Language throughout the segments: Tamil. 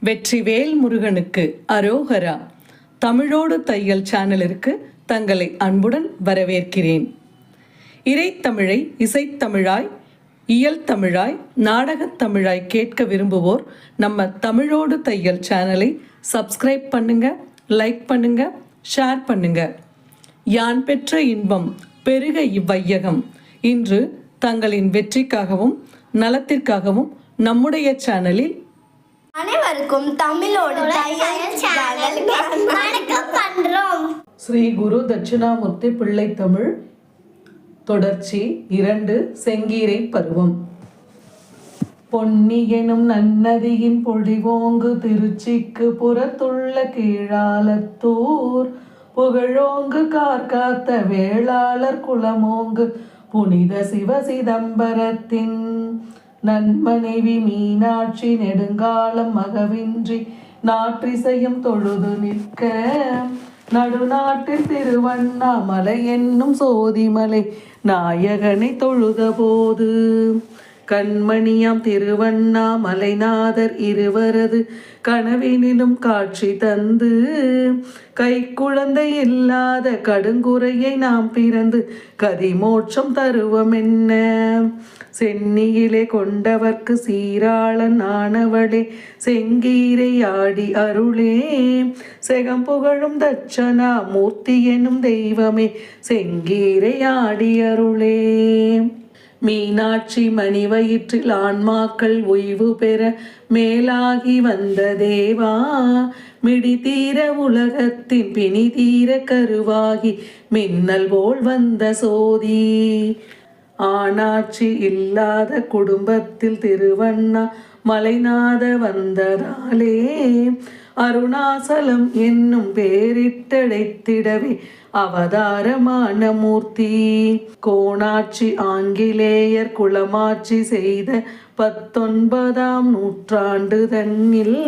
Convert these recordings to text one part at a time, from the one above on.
வெற்றிவேல் முருகனுக்கு அரோகரா. தமிழோடு தையல் சேனலிற்கு தங்களை அன்புடன் வரவேற்கிறேன். இறைத்தமிழை இசைத்தமிழாய், இயல் தமிழாய், நாடகத் தமிழாய் கேட்க விரும்புவோர் நம்ம தமிழோடு தையல் சேனலை சப்ஸ்கிரைப் பண்ணுங்க, லைக் பண்ணுங்க, ஷேர் பண்ணுங்க. யான் பெற்ற இன்பம் பெருக இவ்வையகம். இன்று தங்களின் வெற்றிக்காகவும் நலத்திற்காகவும் நம்முடைய சேனலில் அனைவருக்கும் தமிழோடு தையல் சேனலுக்கு வணக்கம் பண்றோம். ஸ்ரீ குரு தட்சிணாமூர்த்தி பிள்ளை தமிழ் தொடர்ச்சி 2 செங்கீரை பருவம். பொன்னி எனும் நன்னதியின் பொழிவோங்கு திருச்சிக்கு புறத்துள்ள கீழாலத்தூர் புகழோங்கு கார்காத்த வேளாளர் குலமோங்கு புனித சிவ சிதம்பரத்தின் நன்மனைவி மீனாட்சி நெடுங்காலம் மகவின்றி நாற்றிசையும் தொழுது நிற்க நடுநாட்டில் திருவண்ணாமலை என்னும் சோதிமலை நாயகனை தொழுத போது கண்மணியாம் திருவண்ணாமலைநாதர் இருவரது கனவினிலும் காட்சி தந்து கைக்குழந்தை இல்லாத கடுங்குறையை நாம் பிறந்து கதிமோட்சம் தருவமென்ன சென்னியிலே கொண்டவர்க்கு சீராளன் ஆனவளே செங்கீரை ஆடி அருளே செகம் புகழும் தட்சணா மூர்த்தி எனும் தெய்வமே செங்கீரை ஆடி அருளே. மீனாட்சி மணி வயிற்றில் ஆன்மாக்கள் ஓய்வு பெற மேலாகி வந்த தேவா மிடி தீர உலகத்தின் பிணி தீர கருவாகி மின்னல் போல் வந்த சோதி ஆனாட்சி இல்லாத குடும்பத்தில் திருவண்ணா மலைநாத வந்ததாலே அருணாசலம் என்னும் பேரிட்டழைத்திடவே அவதாரமான மூர்த்தி கோணாட்சி ஆங்கிலேயர் குளமாட்சி செய்த 19ஆம் நூற்றாண்டு தன்னில்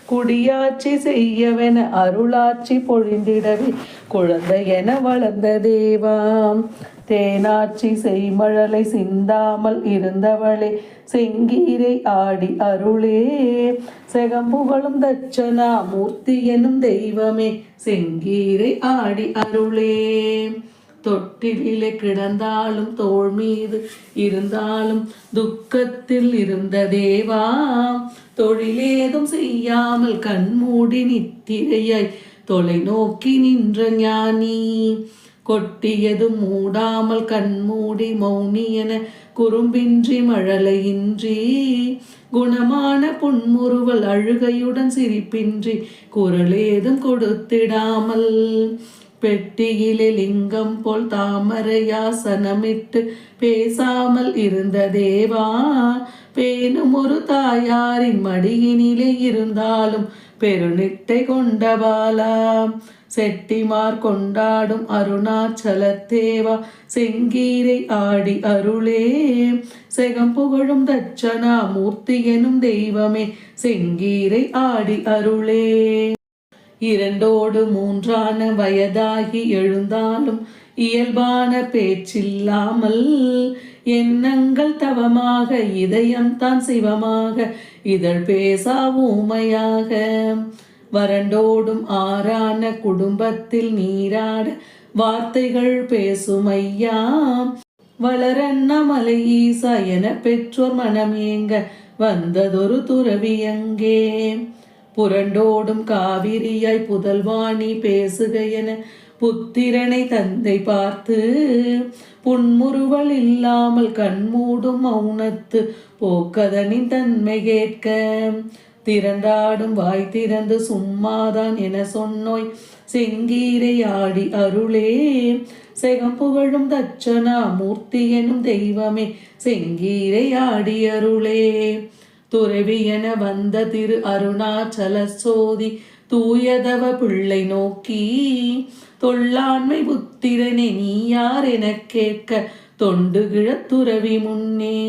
குடியாட்சி செய்யவென அருளாட்சி பொழிந்திடவே குழந்தை என வளர்ந்த தேவாம் தேனாட்சி செய்மழலை சிந்தாமல் இருந்தவளே செங்கீரை ஆடி அருளே செகம்புகளும் தட்சணா மூர்த்தி எனும் தெய்வமே செங்கீரை ஆடி அருளே. தொட்டிலே கிடந்தாலும் தோள் மீது இருந்தாலும் துக்கத்தில் இருந்த தேவா தொழிலேதும் செய்யாமல் கண்மூடி நித்திரையாய் தொலைநோக்கி நின்ற ஞானி கொட்டியதும் மூடாமல் கண்மூடி மௌனி என குறும்பின்றி மழலையின்றி குணமான புன்முறுவல் அழுகையுடன் சிரிப்பின்றி குரலேதும் கொடுத்திடாமல் பெட்டியிலே லிங்கம் போல் தாமரையாசனமிட்டு பேசாமல் இருந்த தேவா பேணும் ஒரு தாயாரின் மடியினிலே இருந்தாலும் பெருநிட்டை கொண்டபாலா செட்டிமார் கொண்டாடும் அருணாச்சல தேவா செங்கீரை ஆடி அருளே செகம் புகழும் தட்சணா மூர்த்தி எனும் தெய்வமே செங்கீரை ஆடி அருளே. 2ஓடு 3ஆன வயதாகி எழுந்தாலும் இயல்பான பேச்சில்லாமல் எண்ணங்கள் தவமாக இதயம் தான் சிவமாக இதழ் பேசா ஊமையாக வறண்டோடும் ஆறான குடும்பத்தில் நீராட வார்த்தைகள் பேசுமையா வளரண்ணமலை ஈசா என பெற்றோர் மனம் ஏங்க வந்ததொரு துறவியங்கே புரண்டோடும் காவிரியாய் புதல்வாணி பேசுக என புத்திரனை தந்தை பார்த்து புன்முறுவல் இல்லாமல் கண்மூடும் மௌனத்து போக்கதனின் தன்மை கேட்க திரண்டாடும் வாய் திறந்து சும்மாதான் என சொன்னோய் செங்கீரை ஆடி அருளே செகம் புகழும் தட்சணா மூர்த்தி எனும் தெய்வமே செங்கீரை ஆடி அருளே. துறவி என வந்த திரு அருணாச்சல சோதி தூயதவ பிள்ளை நோக்கி தொல்லாண்மை புத்திரனே நீ யார் என கேட்க தொண்டுகிழ துறவி முன்னே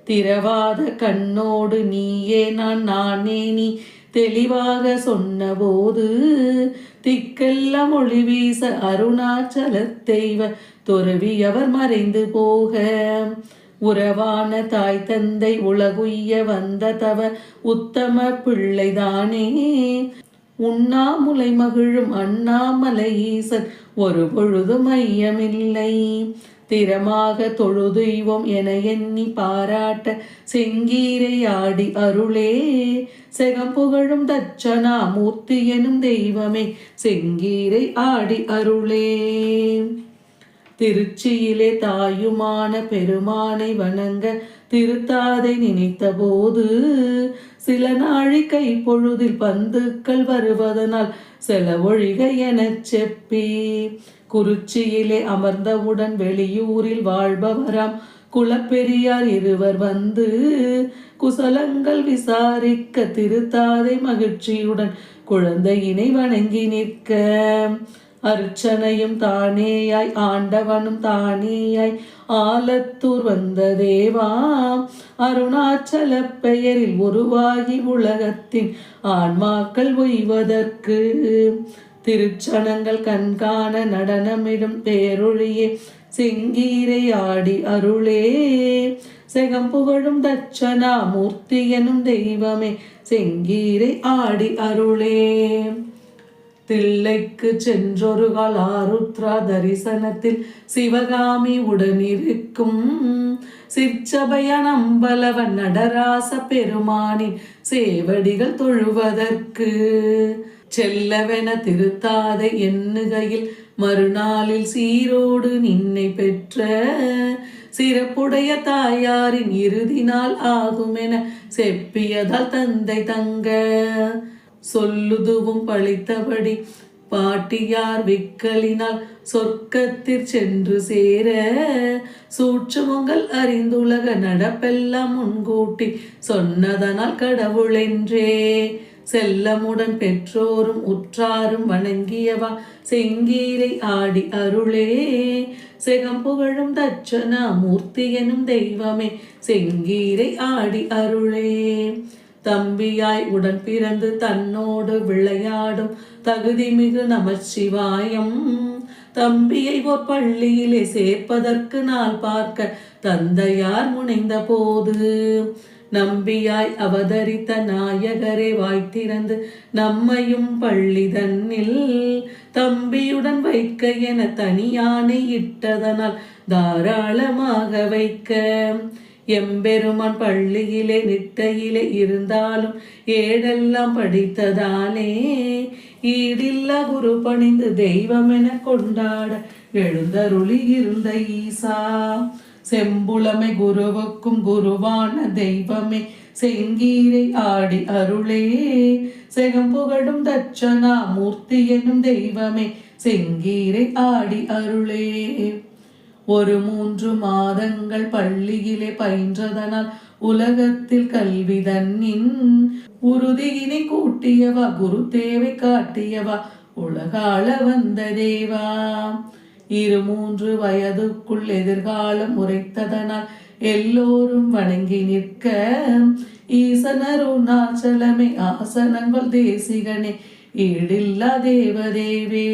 திரவாத கண்ணோடு நீயே நானே நீ தெளிவாக சொன்னபோது திக்கெல்லாம் ஒளி வீச அருணாச்சல தெய்வ துறவி அவர் மறைந்து போக உறவான தாய் தந்தை உலகுய்ய வந்த தவ உத்தம பிள்ளைதானே. உண்ணாமுலை மகிழும் அண்ணாமலை ஈசன் ஒரு பொழுதும் ஐயமில்லை. திறமாக தொழுதுய்வோம் என எண்ணி பாராட்ட செங்கீரை ஆடி அருளே. செகம்புகழும் தட்சணா மூர்த்தி எனும் தெய்வமே செங்கீரை ஆடி அருளே. திருச்சியிலே தாயுமான பெருமானை வணங்க திருத்தாதை நினைத்த போது சில நாழிகை பொழுதில் பந்துக்கள் வருவதனால் செலவொழிக எனச் செப்பி குறிச்சியிலே அமர்ந்தவுடன் வெளியூரில் வாழ்பவராம் குலப்பெரியார் இருவர் வந்து குசலங்கள் விசாரிக்க திருத்தாதை மகிழ்ச்சியுடன் குழந்தையினை வணங்கி நிற்க அர்ச்சனையும் தானேயாய் ஆண்டவனும் தானேயாய் ஆலத்தூர் வந்த தேவா அருணாச்சல பெயரில் உருவாகி உலகத்தின் ஆன்மாக்கள் உய்வதற்கு திருச்சனங்கள் கண்காண நடனமிடும் பேரொழியே செங்கீரை ஆடி அருளே. செகம்புகழும் தட்சணா மூர்த்தி எனும் தெய்வமே செங்கீரை ஆடி அருளே. தில்லைக்கு சென்றொரு கால் ஆருத்ரா தரிசனத்தில் சிவகாமி உடனிருக்கும் சிற்சபையான் அம்பலவன் நடராச பெருமானின் சேவடிகள் தொழுவதற்கு செல்லவென திருத்தாதை எண்ணுகையில் மறுநாளில் சீரோடு நின்னை பெற்ற சிறப்புடைய தாயாரின் இறுதி நாள் ஆகுமென செப்பியதால் தந்தை தங்க சொல்லுதுவும் பழித்தபடி பாட்டியார் விக்கலினால் சொர்க்கத்திற் சென்று சேர சூட்சுமங்கள் அறிந்துலக நடப்பெல்லாம் முன்கூட்டி சொன்னதனால் கடவுளென்றே செல்லமுடன் பெற்றோரும் உற்றாரும் வணங்கியவா செங்கீரை ஆடி அருளே. செகம்புகழும் தட்சணா மூர்த்தி எனும் தெய்வமே செங்கீரை ஆடி அருளே. தம்பியாய் உடன் பிறந்து தன்னோடு விளையாடும் தகுதி மிகு நமச்சிவாயம் தம்பியை ஓர் பள்ளியிலே சேர்ப்பதற்கு நாள் பார்க்க தந்தையார் முனைந்த போது நம்பியாய் அவதரித்த நாயகரே வாய்த்திறந்து நம்மையும் பள்ளி தன்னில் தம்பியுடன் வைக்க என தனியானை இட்டதனால் தாராளமாக வைக்க எம்பெருமான் பள்ளியிலே நிட்டையிலே இருந்தாலும் ஏடெல்லாம் படித்ததாலே ஈடில்லா குரு பணிந்து தெய்வமென கொண்டாட எழுந்தருளி இருந்த ஈசா செம்புலமை குருவுக்கும் குருவான தெய்வமே செங்கீரை ஆடி அருளே. செகம்புகழும் தட்சணா மூர்த்தி எனும் தெய்வமே செங்கீரை ஆடி அருளே. ஒரு 3 மாதங்கள் பள்ளியிலே பயின்றதனால் உலகத்தில் கல்வி தன்னின் உறுதியினை கூட்டியவா குரு தேவை காட்டியவா உலகாள வந்த தேவா 2-3 வயதுக்குள் எதிர்காலம் உரைத்ததனால் எல்லோரும் வணங்கி நிற்க ஈசனருணாச்சலமே ஆசனங்கள் தேசிகனே ஈடில்லா தேவதேவே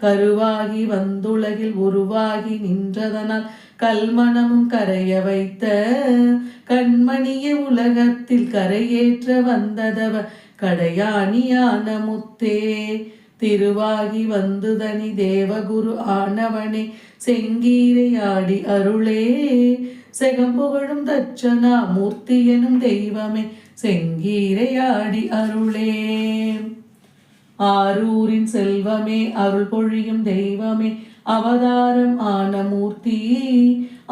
கருவாகி வந்துலகில் உருவாகி நின்றதனால் கல்மணமும் கரைய வைத்த கண்மணிய உலகத்தில் கரையேற்ற வந்ததவ கடையாணியான முத்தே திருவாகி வந்துதனி தேவகுரு ஆனவனே செங்கீரை ஆடி அருளே. செகம்புகழும் தட்சணா மூர்த்தி எனும் தெய்வமே செங்கீரை ஆடி அருளே. ஆரூரின் செல்வமே அருள் பொழியும் தெய்வமே அவதாரம் ஆன மூர்த்தி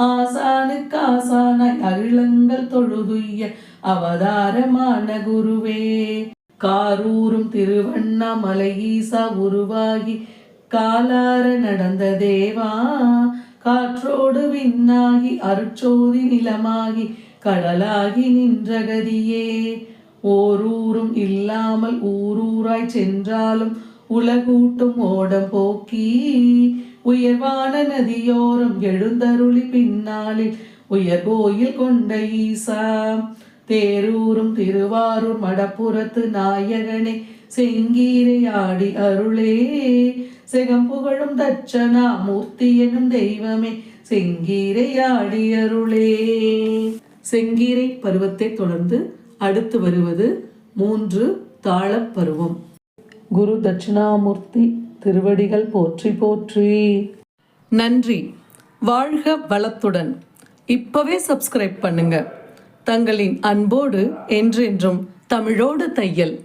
ஆசானுக்கு ஆசானாய் அகிலங்கள் தொழுதுய்ய அவதாரமான குருவே காரூரும் திருவண்ணாமலை ஈசா உருவாகி காலார நடந்த தேவா காற்றோடு விண்ணாகி அருட்சோதி நிலமாகி கடலாகி நின்ற கதியே ஓரூரும் இல்லாமல் ஊரூராய் சென்றாலும் உலகூட்டும் ஓடம் போக்கி உயர்வான நதியோரம் எழுந்தருளி பின்னாளில் உயர் கோயில் கொண்ட ஈசா தேரூரும் திருவாரூர் மடப்புறத்து நாயகனே செங்கீரை ஆடி அருளே. செகம்புகழும் தட்சணா மூர்த்தி எனும் தெய்வமே செங்கீரையாடியருளே. செங்கீரை பருவத்தை தொடர்ந்து அடுத்து வருவது 3 தாளப் பருவம். குரு தட்சிணாமூர்த்தி திருவடிகள் போற்றி போற்றி. நன்றி. வாழ்க வளத்துடன். இப்பவே சப்ஸ்கிரைப் பண்ணுங்க. தங்களின் அன்போடு என்றென்றும் தமிழோடு தையல்.